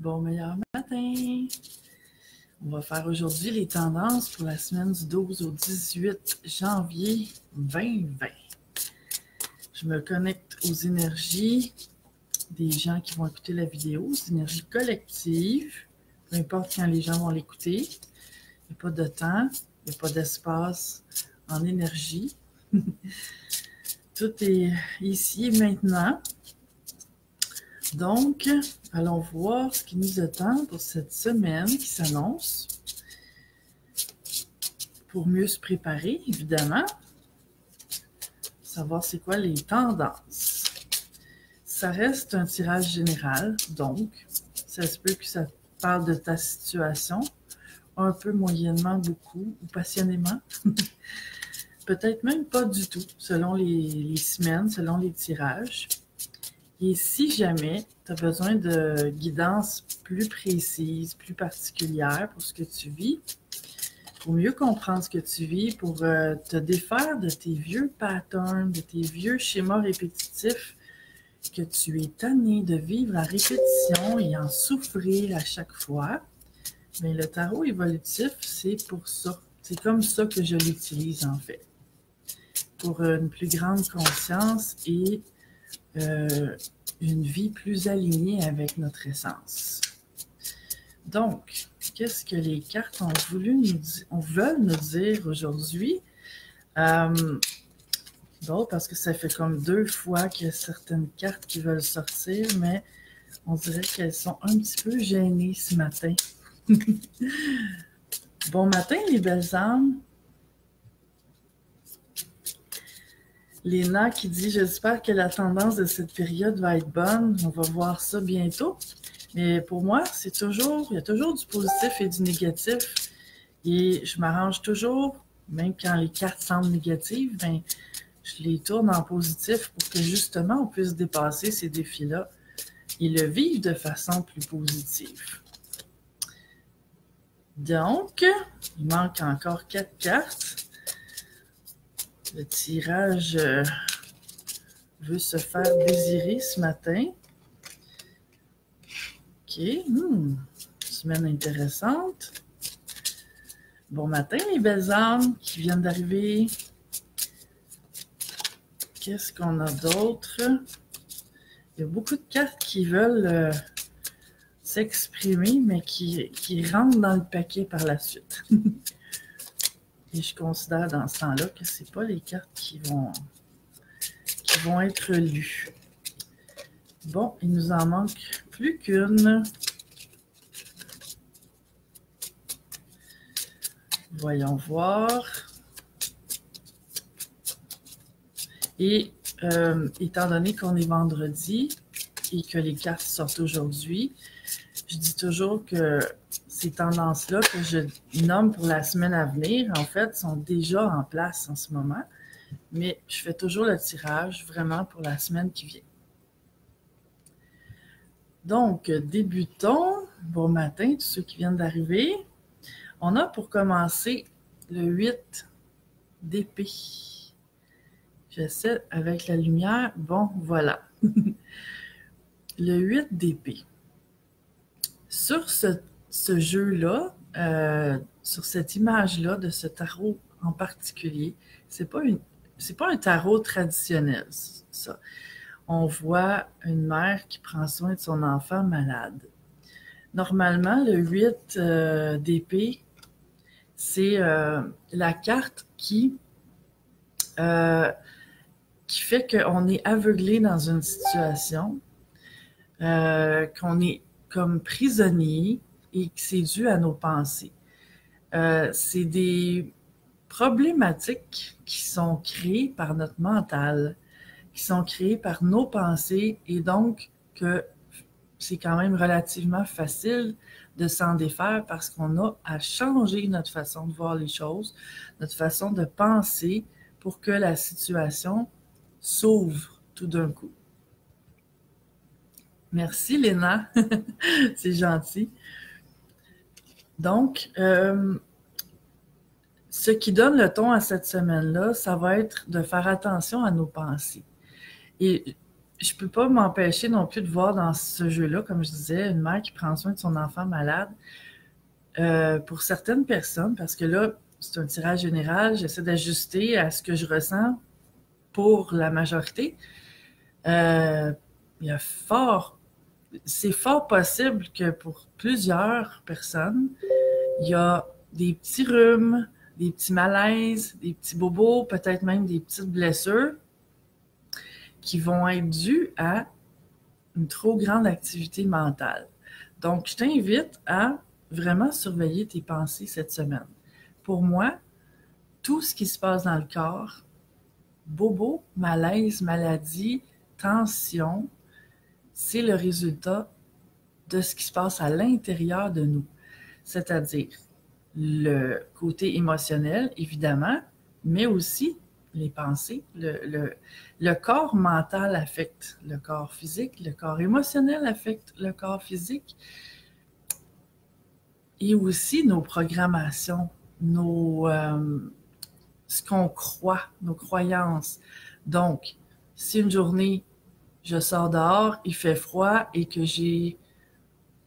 Bon meilleur matin! On va faire aujourd'hui les tendances pour la semaine du 12 au 18 janvier 2020. Je me connecte aux énergies des gens qui vont écouter la vidéo, aux énergies collectives, peu importe quand les gens vont l'écouter. Il n'y a pas de temps, il n'y a pas d'espace en énergie. Tout est ici et maintenant. Donc, allons voir ce qui nous attend pour cette semaine qui s'annonce. Pour mieux se préparer, évidemment. Savoir c'est quoi les tendances. Ça reste un tirage général, donc ça se peut que ça parle de ta situation, un peu moyennement, beaucoup ou passionnément. Peut-être même pas du tout, selon les semaines, selon les tirages. Et si jamais tu as besoin de guidance plus précise, plus particulière pour ce que tu vis, pour mieux comprendre ce que tu vis, pour te défaire de tes vieux patterns, de tes vieux schémas répétitifs, que tu es tanné de vivre la répétition et en souffrir à chaque fois, mais le tarot évolutif, c'est pour ça. C'est comme ça que je l'utilise en fait. Pour une plus grande conscience et une vie plus alignée avec notre essence. Donc, qu'est-ce que les cartes ont voulu veulent nous dire aujourd'hui? Bon, parce que ça fait comme 2 fois qu'il y a certaines cartes qui veulent sortir, mais on dirait qu'elles sont un petit peu gênées ce matin. Bon matin, les belles âmes. Léna qui dit « J'espère que la tendance de cette période va être bonne. On va voir ça bientôt. » Mais pour moi, il y a toujours du positif et du négatif. Et je m'arrange toujours, même quand les cartes semblent négatives, ben, je les tourne en positif pour que justement on puisse dépasser ces défis-là et le vivre de façon plus positive. Donc, il manque encore 4 cartes. Le tirage veut se faire désirer ce matin. OK. Semaine intéressante. Bon matin, les belles âmes qui viennent d'arriver. Qu'est-ce qu'on a d'autre? Il y a beaucoup de cartes qui veulent s'exprimer, mais qui rentrent dans le paquet par la suite. Et je considère dans ce temps-là que ce n'est pas les cartes qui vont être lues. Bon, il nous en manque plus qu'une. Voyons voir. Et étant donné qu'on est vendredi et que les cartes sortent aujourd'hui, je dis toujours que ces tendances-là que je nomme pour la semaine à venir, en fait, sont déjà en place en ce moment. Mais je fais toujours le tirage vraiment pour la semaine qui vient. Donc, débutons. Bon matin, tous ceux qui viennent d'arriver. On a pour commencer le 8 d'épée. J'essaie avec la lumière. Bon, voilà. Le 8 d'épée. Sur ce jeu-là, sur cette image-là de ce tarot en particulier, c'est pas un tarot traditionnel, ça. On voit une mère qui prend soin de son enfant malade. Normalement, le 8 d'épée, c'est la carte qui fait qu'on est aveuglé dans une situation, qu'on est comme prisonnier et que c'est dû à nos pensées. C'est des problématiques qui sont créées par notre mental, qui sont créées par nos pensées et donc que c'est quand même relativement facile de s'en défaire parce qu'on a à changer notre façon de voir les choses, notre façon de penser pour que la situation s'ouvre tout d'un coup. Merci Léna, c'est gentil. Donc, ce qui donne le ton à cette semaine-là, ça va être de faire attention à nos pensées. Et je peux pas m'empêcher non plus de voir dans ce jeu-là, comme je disais, une mère qui prend soin de son enfant malade. Pour certaines personnes, parce que là, c'est un tirage général, j'essaie d'ajuster à ce que je ressens pour la majorité. Il y a c'est fort possible que pour plusieurs personnes, il y a des petits rhumes, des petits malaises, des petits bobos, peut-être même des petites blessures qui vont être dues à une trop grande activité mentale. Donc, je t'invite à vraiment surveiller tes pensées cette semaine. Pour moi, tout ce qui se passe dans le corps, bobo, malaise, maladie, tension, c'est le résultat de ce qui se passe à l'intérieur de nous. C'est-à-dire le côté émotionnel, évidemment, mais aussi les pensées. Le corps mental affecte le corps physique, le corps émotionnel affecte le corps physique, et aussi nos programmations, ce qu'on croit, nos croyances. Donc, si une journée, je sors dehors, il fait froid et que j'ai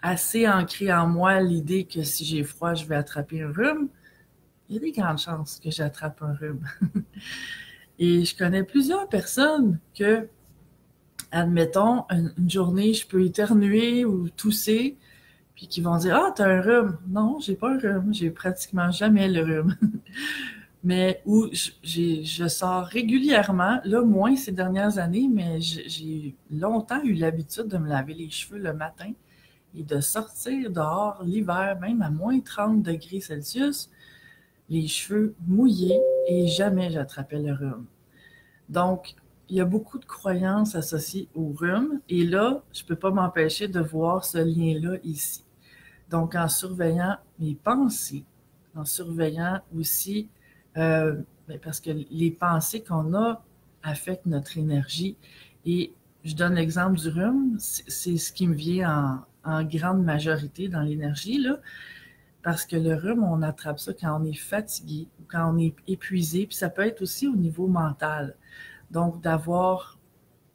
assez ancré en moi l'idée que si j'ai froid, je vais attraper un rhume, il y a des grandes chances que j'attrape un rhume. Et je connais plusieurs personnes que, admettons, une journée, je peux éternuer ou tousser, puis qui vont dire « Ah, t'as un rhume! » Non, j'ai pas un rhume, j'ai pratiquement jamais le rhume. Mais où je sors régulièrement, là moins ces dernières années, mais j'ai longtemps eu l'habitude de me laver les cheveux le matin et de sortir dehors l'hiver, même à moins 30 degrés Celsius, les cheveux mouillés et jamais j'attrapais le rhume. Donc, il y a beaucoup de croyances associées au rhume et là, je ne peux pas m'empêcher de voir ce lien-là ici. Donc, en surveillant mes pensées, en surveillant aussi, parce que les pensées qu'on a affectent notre énergie. Et je donne l'exemple du rhume, c'est ce qui me vient en grande majorité dans l'énergie, là, parce que le rhume, on attrape ça quand on est fatigué ou quand on est épuisé, puis ça peut être aussi au niveau mental. Donc, d'avoir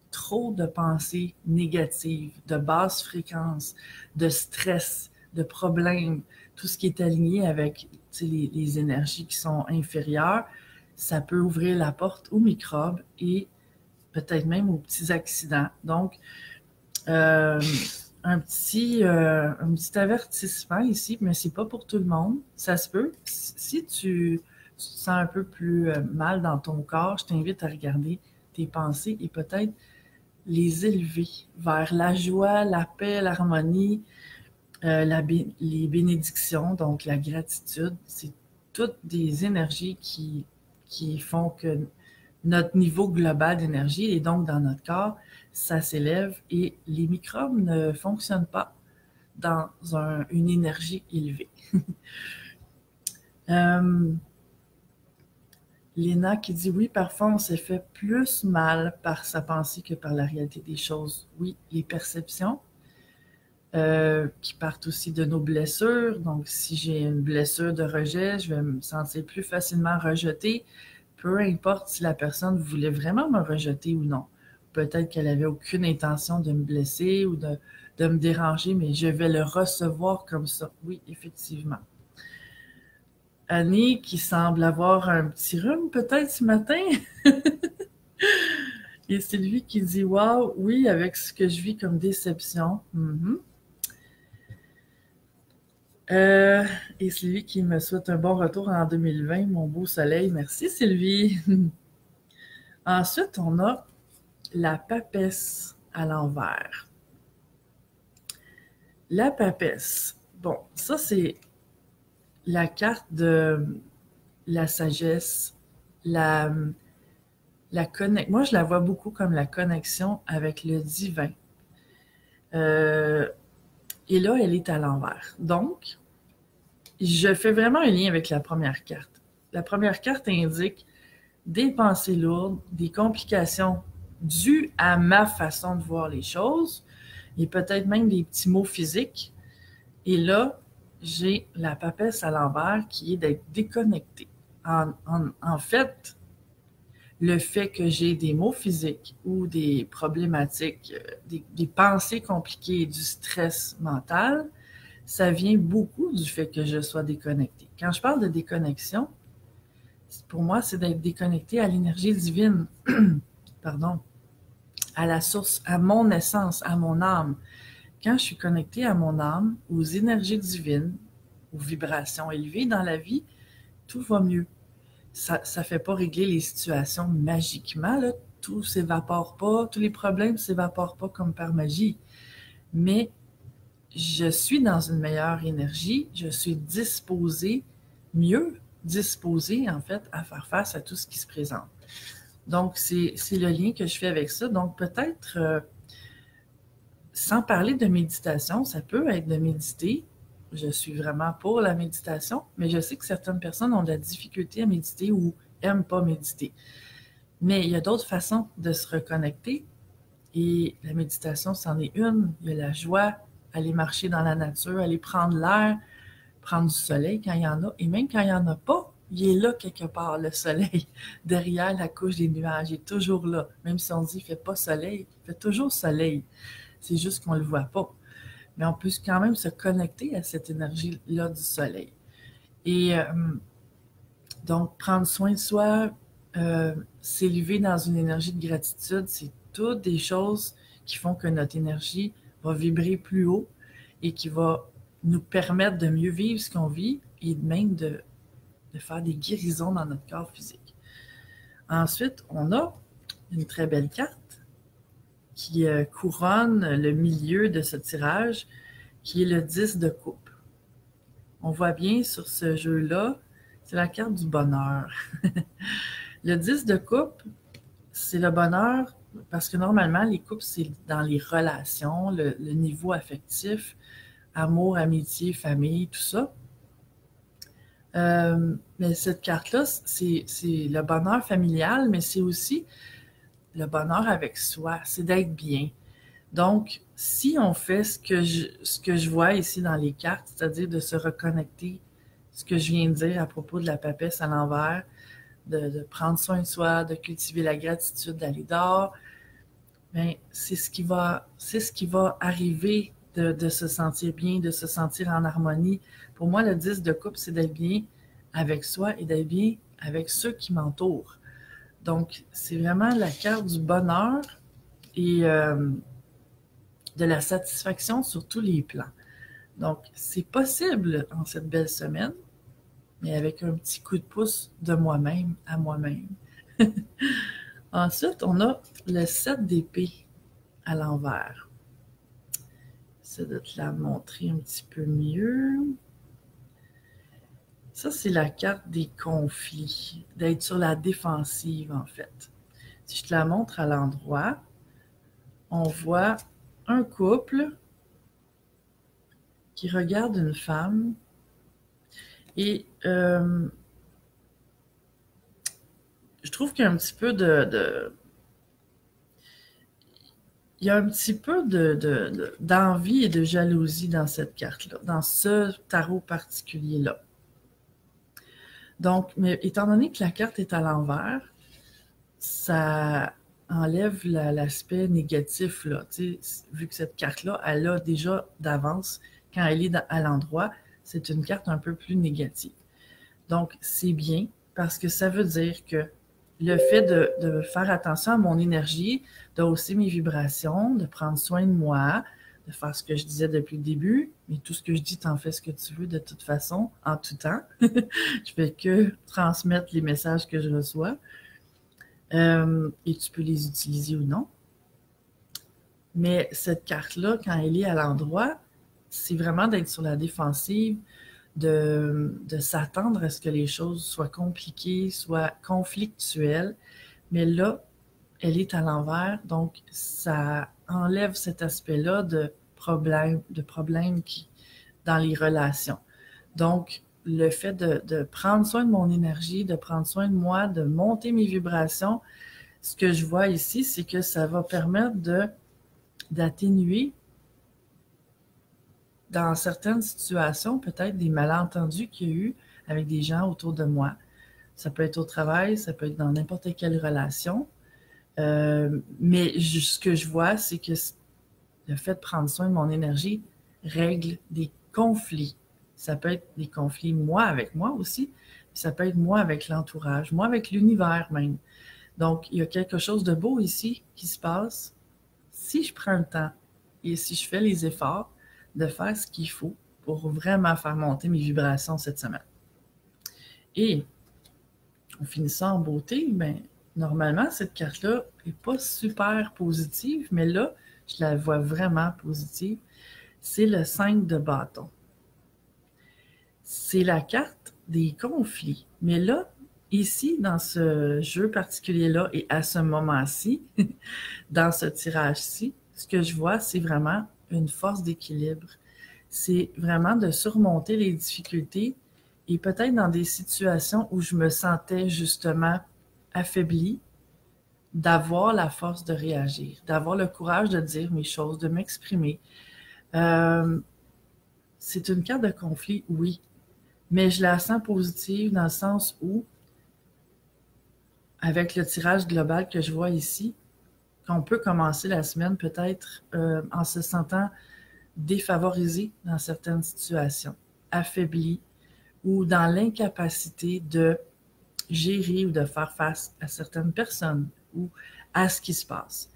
trop de pensées négatives, de basse fréquence, de stress, de problèmes, tout ce qui est aligné avec les énergies qui sont inférieures, ça peut ouvrir la porte aux microbes et peut-être même aux petits accidents. Donc, un petit avertissement ici, mais c'est pas pour tout le monde. Ça se peut. Si tu te sens un peu plus mal dans ton corps, je t'invite à regarder tes pensées et peut-être les élever vers la joie, la paix, l'harmonie, les bénédictions, donc la gratitude. C'est toutes des énergies qui font que notre niveau global d'énergie, et donc dans notre corps, ça s'élève et les microbes ne fonctionnent pas dans une énergie élevée. Léna qui dit « Oui, parfois on s'est fait plus mal par sa pensée que par la réalité des choses. » Oui, les perceptions qui partent aussi de nos blessures. Donc, si j'ai une blessure de rejet, je vais me sentir plus facilement rejetée, peu importe si la personne voulait vraiment me rejeter ou non. Peut-être qu'elle avait aucune intention de me blesser ou de me déranger, mais je vais le recevoir comme ça. Oui, effectivement. Annie, qui semble avoir un petit rhume peut-être ce matin. Et Sylvie qui dit « Wow, oui, avec ce que je vis comme déception. Et Sylvie qui me souhaite un bon retour en 2020, mon beau soleil. Merci Sylvie. Ensuite, on a la papesse à l'envers. La papesse. Bon, ça c'est la carte de la sagesse, moi je la vois beaucoup comme la connexion avec le divin. Et là, elle est à l'envers. Donc, je fais vraiment un lien avec la première carte. La première carte indique des pensées lourdes, des complications dues à ma façon de voir les choses, et peut-être même des petits mots physiques. Et là, j'ai la papesse à l'envers qui est d'être déconnectée. En fait, le fait que j'ai des maux physiques ou des problématiques, des pensées compliquées, du stress mental, ça vient beaucoup du fait que je sois déconnectée. Quand je parle de déconnexion, pour moi, c'est d'être déconnecté à l'énergie divine, pardon, à la source, à mon essence, à mon âme. Quand je suis connectée à mon âme, aux énergies divines, aux vibrations élevées dans la vie, tout va mieux. Ça ne fait pas régler les situations magiquement, là. Tout ne s'évapore pas, tous les problèmes ne s'évaporent pas comme par magie. Mais je suis dans une meilleure énergie, je suis disposée, mieux disposée en fait, à faire face à tout ce qui se présente. Donc, c'est le lien que je fais avec ça. Donc, peut-être, sans parler de méditation, ça peut être de méditer. Je suis vraiment pour la méditation, mais je sais que certaines personnes ont de la difficulté à méditer ou n'aiment pas méditer. Mais il y a d'autres façons de se reconnecter et la méditation, c'en est une. Il y a la joie, aller marcher dans la nature, aller prendre l'air, prendre du soleil quand il y en a. Et même quand il n'y en a pas, il est là quelque part, le soleil. Derrière la couche des nuages, il est toujours là. Même si on dit qu'il ne fait pas soleil, il fait toujours soleil. C'est juste qu'on ne le voit pas. Mais on peut quand même se connecter à cette énergie-là du soleil. Et donc, prendre soin de soi, s'élever dans une énergie de gratitude, c'est toutes des choses qui font que notre énergie va vibrer plus haut et qui va nous permettre de mieux vivre ce qu'on vit et même de faire des guérisons dans notre corps physique. Ensuite, on a une très belle carte qui couronne le milieu de ce tirage, qui est le 10 de coupe. On voit bien sur ce jeu-là, c'est la carte du bonheur. Le 10 de coupe, c'est le bonheur, parce que normalement, les coupes, c'est dans les relations, le niveau affectif, amour, amitié, famille, tout ça. Mais cette carte-là, c'est le bonheur familial, mais c'est aussi le bonheur avec soi, c'est d'être bien. Donc, si on fait ce que je vois ici dans les cartes, c'est-à-dire de se reconnecter, ce que je viens de dire à propos de la papesse à l'envers, de prendre soin de soi, de cultiver la gratitude, d'aller dehors, bien, c'est ce qui va arriver de se sentir bien, de se sentir en harmonie. Pour moi, le 10 de coupe, c'est d'être bien avec soi et d'être bien avec ceux qui m'entourent. Donc, c'est vraiment la carte du bonheur et de la satisfaction sur tous les plans. Donc, c'est possible en cette belle semaine, mais avec un petit coup de pouce de moi-même à moi-même. Ensuite, on a le 7 d'épée à l'envers. J'essaie de te la montrer un petit peu mieux. Ça, c'est la carte des conflits, d'être sur la défensive, en fait. Si je te la montre à l'endroit, on voit un couple qui regarde une femme et je trouve qu'il y a un petit peu il y a un petit peu d'envie et de jalousie dans cette carte-là, dans ce tarot particulier-là. Donc, mais étant donné que la carte est à l'envers, ça enlève l'aspect négatif, là. Tu sais, vu que cette carte-là, elle a déjà d'avance, quand elle est à l'endroit, c'est une carte un peu plus négative. Donc, c'est bien parce que ça veut dire que le fait de faire attention à mon énergie, de hausser mes vibrations, de prendre soin de moi, de faire ce que je disais depuis le début, mais tout ce que je dis, t'en fais ce que tu veux de toute façon, en tout temps. Je fais que transmettre les messages que je reçois. Et tu peux les utiliser ou non. Mais cette carte-là, quand elle est à l'endroit, c'est vraiment d'être sur la défensive, de s'attendre à ce que les choses soient compliquées, soient conflictuelles. Mais là, elle est à l'envers, donc ça enlève cet aspect-là de problème dans les relations. Donc, le fait de prendre soin de mon énergie, de prendre soin de moi, de monter mes vibrations, ce que je vois ici, c'est que ça va permettre d'atténuer dans certaines situations, peut-être des malentendus qu'il y a eu avec des gens autour de moi. Ça peut être au travail, ça peut être dans n'importe quelle relation. Mais ce que je vois, c'est que le fait de prendre soin de mon énergie règle des conflits. Ça peut être des conflits moi avec moi aussi, ça peut être moi avec l'entourage, moi avec l'univers même. Donc, il y a quelque chose de beau ici qui se passe si je prends le temps et si je fais les efforts de faire ce qu'il faut pour vraiment faire monter mes vibrations cette semaine. Et en finissant en beauté, ben, normalement, cette carte-là n'est pas super positive, mais là, je la vois vraiment positive. C'est le 5 de bâton. C'est la carte des conflits. Mais là, ici, dans ce jeu particulier-là et à ce moment-ci, dans ce tirage-ci, ce que je vois, c'est vraiment une force d'équilibre. C'est vraiment de surmonter les difficultés et peut-être dans des situations où je me sentais justement affaiblie, d'avoir la force de réagir, d'avoir le courage de dire mes choses, de m'exprimer. C'est une carte de conflit, oui, mais je la sens positive dans le sens où, avec le tirage global que je vois ici, qu'on peut commencer la semaine peut-être en se sentant défavorisé dans certaines situations, affaibli ou dans l'incapacité de gérer ou de faire face à certaines personnes ou à ce qui se passe.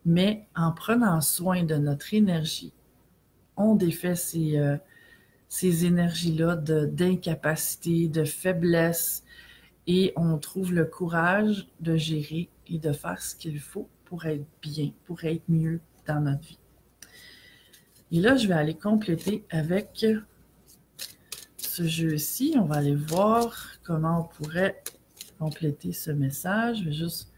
Mais en prenant soin de notre énergie, on défait ces énergies-là d'incapacité, de faiblesse, et on trouve le courage de gérer et de faire ce qu'il faut pour être bien, pour être mieux dans notre vie. Et là, je vais aller compléter avec ce jeu-ci. On va aller voir comment on pourrait compléter ce message. Je vais juste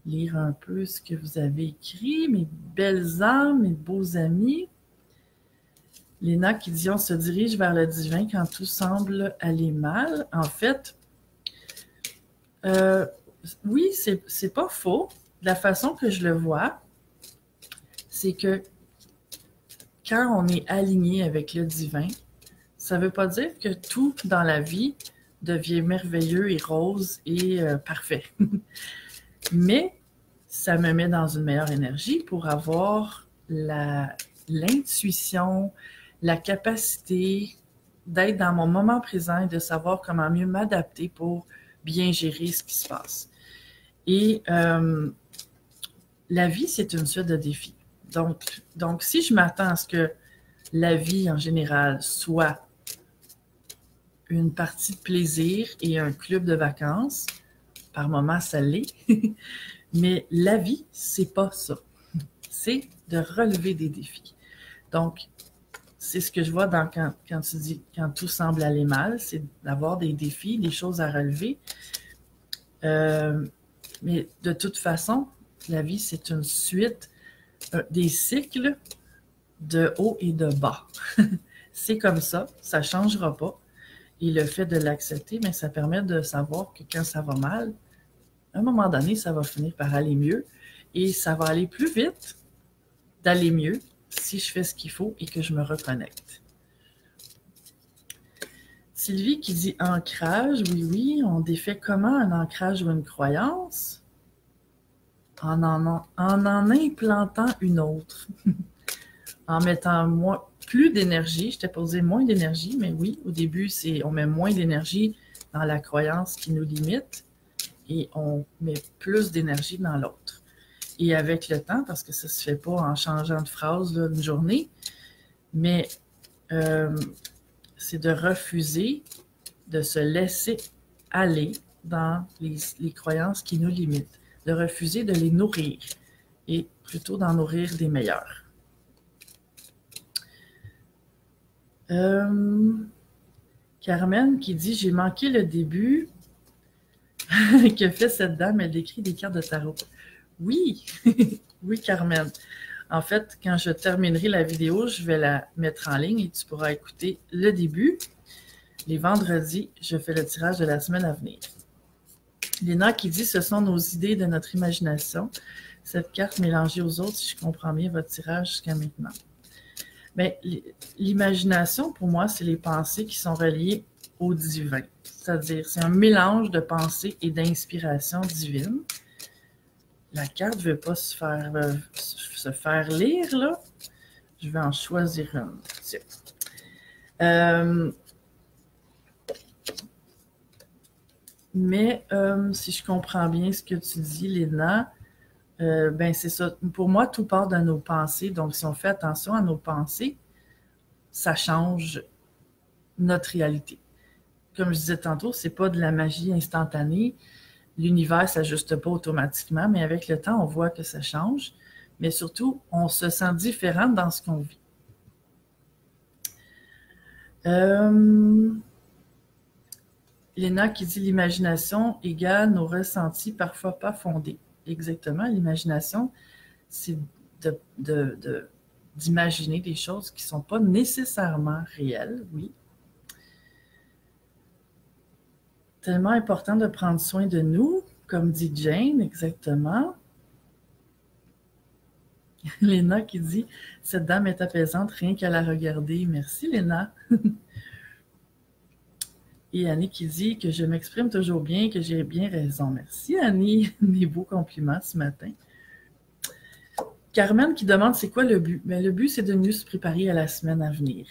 lire un peu ce que vous avez écrit. Mes belles âmes, mes beaux amis. Léna qui dit « On se dirige vers le divin quand tout semble aller mal. » En fait, oui, c'est pas faux. La façon que je le vois, c'est que quand on est aligné avec le divin, ça ne veut pas dire que tout dans la vie devient merveilleux et rose et parfait. Mais ça me met dans une meilleure énergie pour avoir l'intuition, la capacité d'être dans mon moment présent et de savoir comment mieux m'adapter pour bien gérer ce qui se passe. Et la vie, c'est une suite de défis. Donc, si je m'attends à ce que la vie en général soit une partie de plaisir et un club de vacances, par moments ça l'est, mais la vie, c'est pas ça. C'est de relever des défis. Donc, c'est ce que je vois quand tu dis « quand tout semble aller mal », c'est d'avoir des défis, des choses à relever. Mais de toute façon, la vie, c'est une suite des cycles de haut et de bas. C'est comme ça ne changera pas. Et le fait de l'accepter, mais ça permet de savoir que quand ça va mal, à un moment donné, ça va finir par aller mieux. Et ça va aller plus vite d'aller mieux si je fais ce qu'il faut et que je me reconnecte. Sylvie qui dit « ancrage », oui, on défait comment un ancrage ou une croyance? En implantant une autre. En mettant plus d'énergie, je t'ai posé moins d'énergie, mais oui, au début, on met moins d'énergie dans la croyance qui nous limite et on met plus d'énergie dans l'autre. Et avec le temps, parce que ça ne se fait pas en changeant de phrase une journée, mais c'est de refuser de se laisser aller dans les croyances qui nous limitent, de refuser de les nourrir et plutôt d'en nourrir des meilleurs. Carmen qui dit « J'ai manqué le début. » Que fait cette dame? Elle décrit des cartes de tarot. Oui, oui Carmen. En fait, quand je terminerai la vidéo, je vais la mettre en ligne et tu pourras écouter le début. Les vendredis, je fais le tirage de la semaine à venir. Léna qui dit « Ce sont nos idées de notre imagination. Cette carte mélangée aux autres, si je comprends bien votre tirage jusqu'à maintenant. » Mais l'imagination, pour moi, c'est les pensées qui sont reliées au divin. C'est-à-dire, c'est un mélange de pensée et d'inspiration divine. La carte ne veut pas se faire lire, là. Je vais en choisir une. Tiens. Mais si je comprends bien ce que tu dis, Léna, ben c'est ça. Pour moi, tout part de nos pensées. Donc, si on fait attention à nos pensées, ça change notre réalité. Comme je disais tantôt, c'est pas de la magie instantanée. L'univers ne s'ajuste pas automatiquement, mais avec le temps, on voit que ça change. Mais surtout, on se sent différent dans ce qu'on vit. Léna qui dit l'imagination égale nos ressentis parfois pas fondés. Exactement, l'imagination, c'est d'imaginer des choses qui ne sont pas nécessairement réelles, oui. Tellement important de prendre soin de nous, comme dit Jane, exactement. Léna qui dit « Cette dame est apaisante, rien qu'à la regarder. » Merci, Léna. Et Annie qui dit que je m'exprime toujours bien, que j'ai bien raison. Merci, Annie. Des beaux compliments ce matin. Carmen qui demande c'est quoi le but? Mais le but, c'est de mieux se préparer à la semaine à venir.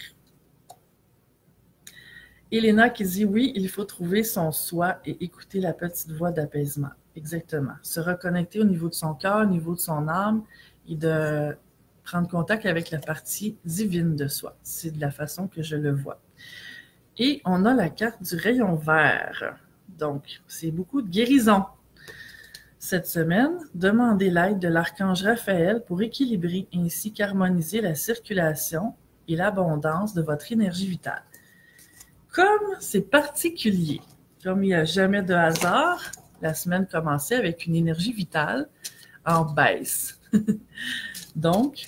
Elena qui dit oui, il faut trouver son soi et écouter la petite voix d'apaisement. Exactement. Se reconnecter au niveau de son cœur, au niveau de son âme et de prendre contact avec la partie divine de soi. C'est de la façon que je le vois. Et on a la carte du rayon vert. Donc, c'est beaucoup de guérison. Cette semaine, demandez l'aide de l'archange Raphaël pour équilibrer ainsi qu'harmoniser la circulation et l'abondance de votre énergie vitale. Comme c'est particulier, comme il n'y a jamais de hasard, la semaine commençait avec une énergie vitale en baisse. Donc,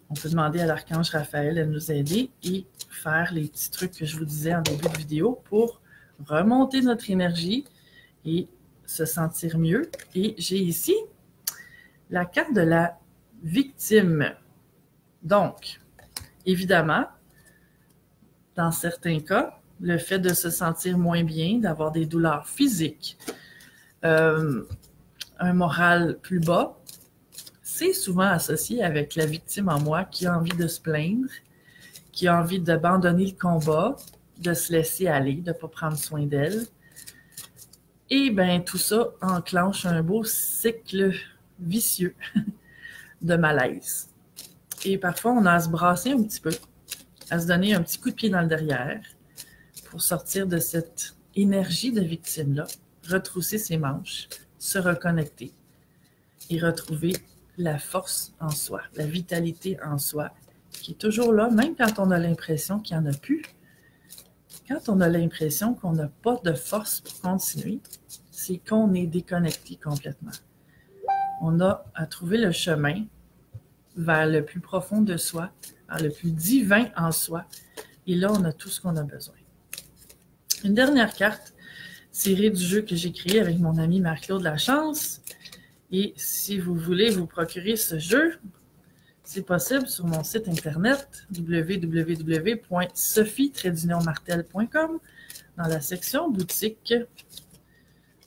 on peut demander à l'archange Raphaël de nous aider et faire les petits trucs que je vous disais en début de vidéo pour remonter notre énergie et se sentir mieux. Et j'ai ici la carte de la victime. Donc, évidemment, dans certains cas, le fait de se sentir moins bien, d'avoir des douleurs physiques, un moral plus bas, c'est souvent associé avec la victime en moi qui a envie de se plaindre, qui a envie d'abandonner le combat, de se laisser aller, de ne pas prendre soin d'elle. Et bien, tout ça enclenche un beau cycle vicieux de malaise. Et parfois, on a à se brasser un petit peu, à se donner un petit coup de pied dans le derrière pour sortir de cette énergie de victime-là, retrousser ses manches, se reconnecter et retrouver la force en soi, la vitalité en soi, qui est toujours là, même quand on a l'impression qu'il n'y en a plus. Quand on a l'impression qu'on n'a pas de force pour continuer, c'est qu'on est déconnecté complètement. On a à trouver le chemin vers le plus profond de soi, vers le plus divin en soi. Et là, on a tout ce qu'on a besoin. Une dernière carte tirée du jeu que j'ai créé avec mon ami Marc-Claude Lachance. Et si vous voulez vous procurer ce jeu, c'est possible sur mon site internet www.sophie-martel.com dans la section boutique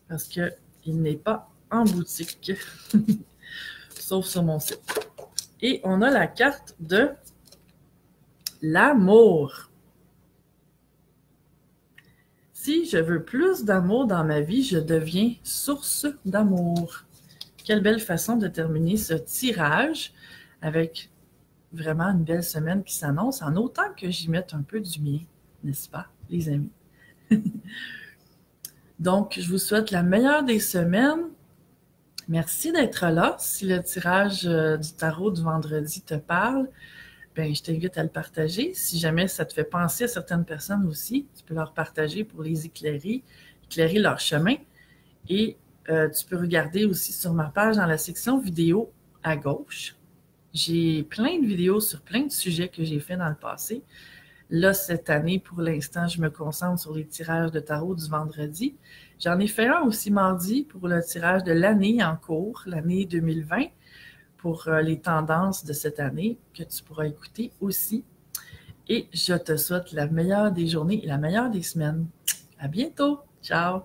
parce qu'il n'est pas en boutique, sauf sur mon site. Et on a la carte de l'amour. Si je veux plus d'amour dans ma vie, je deviens source d'amour. Quelle belle façon de terminer ce tirage avec vraiment une belle semaine qui s'annonce, en autant que j'y mette un peu du mien, n'est-ce pas, les amis? Donc, je vous souhaite la meilleure des semaines. Merci d'être là. Si le tirage du tarot du vendredi te parle, ben, je t'invite à le partager. Si jamais ça te fait penser à certaines personnes aussi, tu peux leur partager pour les éclairer leur chemin. Et tu peux regarder aussi sur ma page dans la section vidéo à gauche. J'ai plein de vidéos sur plein de sujets que j'ai fait dans le passé. Là, cette année, pour l'instant, je me concentre sur les tirages de tarot du vendredi. J'en ai fait un aussi mardi pour le tirage de l'année en cours, l'année 2020, pour les tendances de cette année, que tu pourras écouter aussi. Et je te souhaite la meilleure des journées et la meilleure des semaines. À bientôt! Ciao!